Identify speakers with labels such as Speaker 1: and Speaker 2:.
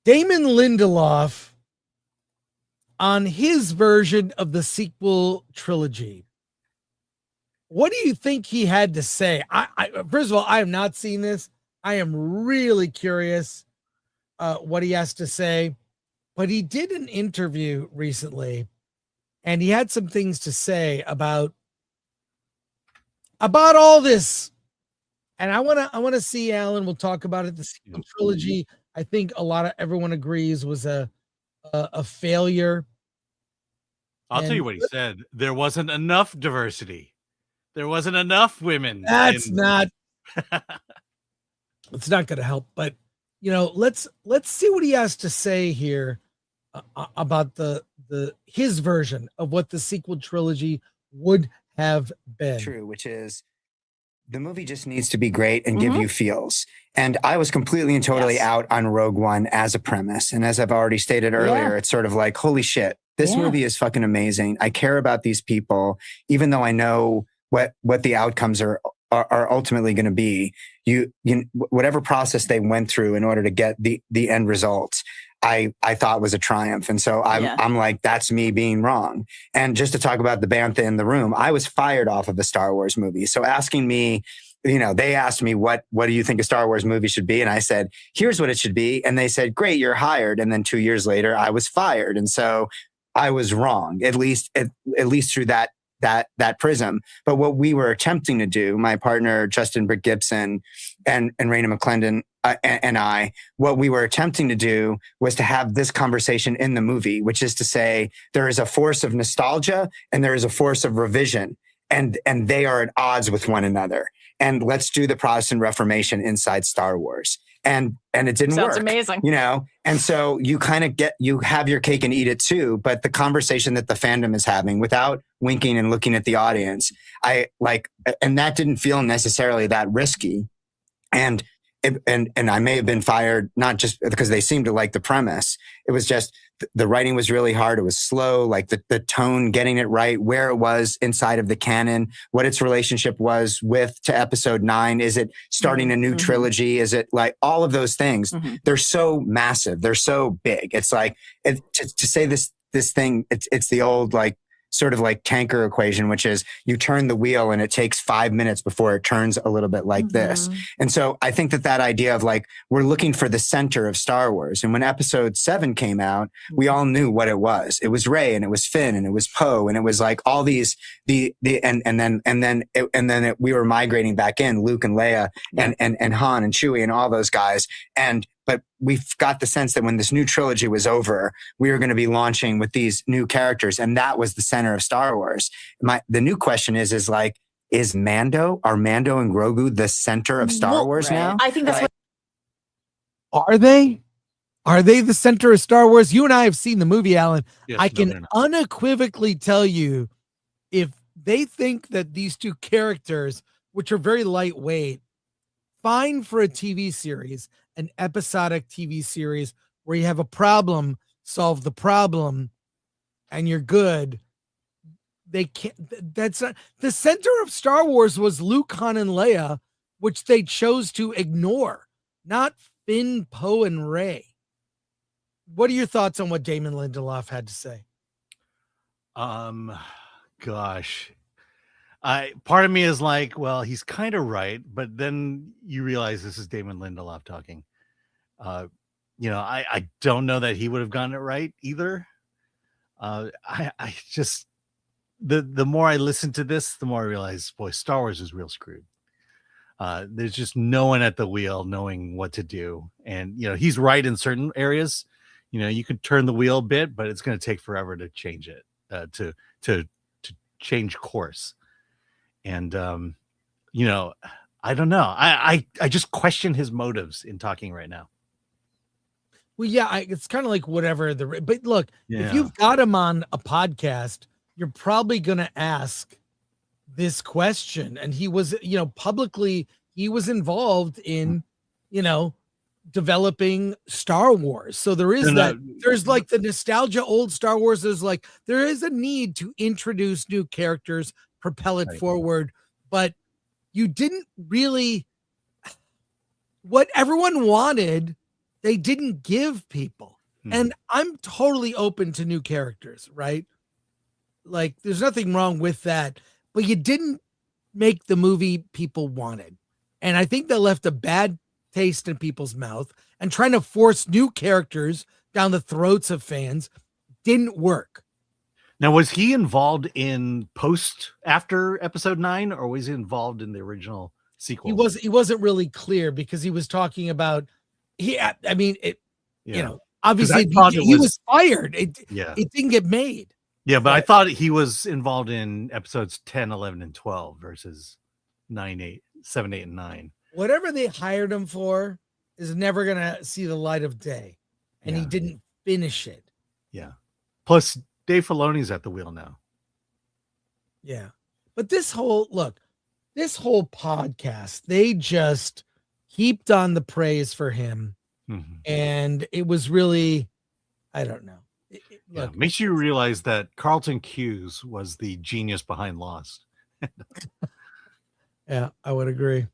Speaker 1: Damon Lindelof on his version of the sequel trilogy. What do you think he had to say? First of all, I have not seen this. I am really curious what he has to say. But he did an interview recently, and he had some things to say about all this. And I want to see, Alan. We'll talk about it. The sequel trilogy, I think everyone agrees, was a failure.
Speaker 2: I'll tell you what he said. There wasn't enough diversity. There wasn't enough women.
Speaker 1: It's not going to help. But let's see what he has to say here about his version of what the sequel trilogy would have been.
Speaker 3: True, which is the movie just needs to be great and give you feels. And I was completely and totally out on Rogue One as a premise. And as I've already stated earlier, it's sort of like, holy shit, this movie is fucking amazing. I care about these people, even though I know what the outcomes are ultimately going to be. You whatever process they went through in order to get the end results, I thought was a triumph. And so I'm like, that's me being wrong. And just to talk about the bantha in the room, I was fired off of a Star Wars movie. So asking me, they asked me, what do you think a Star Wars movie should be? And I said, here's what it should be. And they said, great, you're hired. And then 2 years later, I was fired. And so I was wrong, at least through that prism. But what we were attempting to do, my partner, Justin Brick Gibson and Raina McClendon and I, what we were attempting to do was to have this conversation in the movie, which is to say there is a force of nostalgia and there is a force of revision, and they are at odds with one another. And let's do the Protestant Reformation inside Star Wars. And it didn't work. Sounds
Speaker 4: amazing.
Speaker 3: And so you kind of you have your cake and eat it too. But the conversation that the fandom is having without winking and looking at the audience, and that didn't feel necessarily that risky. And I may have been fired, not just because they seemed to like the premise. It was just the writing was really hard. It was slow, like the tone, getting it right, where it was inside of the canon, what its relationship was to episode 9. Is it starting a new trilogy? Is it like all of those things? They're so massive. They're so big. It's like to say this thing, it's the old, like, sort of like tanker equation, which is you turn the wheel and it takes 5 minutes before it turns a little bit like this. And so I think that idea of like, we're looking for the center of Star Wars. And when episode 7 came out, we all knew what it was. It was Rey and it was Finn and it was Poe. And it was like all these, we were migrating back in Luke and Leia and Han and Chewie and all those guys. But we've got the sense that when this new trilogy was over, we were going to be launching with these new characters. And that was the center of Star Wars. The new question is Mando and Grogu the center of Star Wars now?
Speaker 4: I think that's
Speaker 1: Are they? Are they the center of Star Wars? You and I have seen the movie, Alan. Yes, I can unequivocally tell you, if they think that these two characters, which are very lightweight, fine for a TV series, an episodic TV series where you have a problem, solve the problem, and you're good. They can't. That's not the center of Star Wars. Was Luke, Han, and Leia, which they chose to ignore, not Finn, Poe, and Rey. What are your thoughts on what Damon Lindelof had to say?
Speaker 2: Gosh. Part of me is like, well, he's kind of right, but then you realize this is Damon Lindelof talking. I don't know that he would have gotten it right either. I just the more I listen to this, the more I realize, boy, Star Wars is real screwed. There's just no one at the wheel knowing what to do, and he's right in certain areas. You could turn the wheel a bit, but it's going to take forever to change it, to change course. And, I don't know. I just question his motives in talking right now.
Speaker 1: Well, yeah, it's kind of like whatever but look, if you've got him on a podcast, you're probably going to ask this question. And he was, publicly, he was involved in, developing Star Wars. So there is there's like the nostalgia, old Star Wars. There is a need to introduce new characters, propel it forward, but you didn't really. What everyone wanted they didn't give people. And I'm totally open to new characters, right? Like, there's nothing wrong with that, but you didn't make the movie people wanted. And I think that left a bad taste in people's mouth, and trying to force new characters down the throats of fans didn't work.
Speaker 2: Now, was he involved in after episode 9, or was he involved in the original sequel?
Speaker 1: He wasn't really clear, because he was talking about, obviously he was fired. It didn't get made.
Speaker 2: Yeah, but I thought he was involved in episodes 10, 11, and 12 versus 7, 8, and 9.
Speaker 1: Whatever they hired him for is never going to see the light of day. And he didn't finish it.
Speaker 2: Yeah. Plus, Dave Filoni's at the wheel now.
Speaker 1: Yeah. But this whole podcast, they just heaped on the praise for him. Mm-hmm. And it was really, I don't know.
Speaker 2: Makes you realize that Carlton Cuse was the genius behind Lost.
Speaker 1: Yeah, I would agree.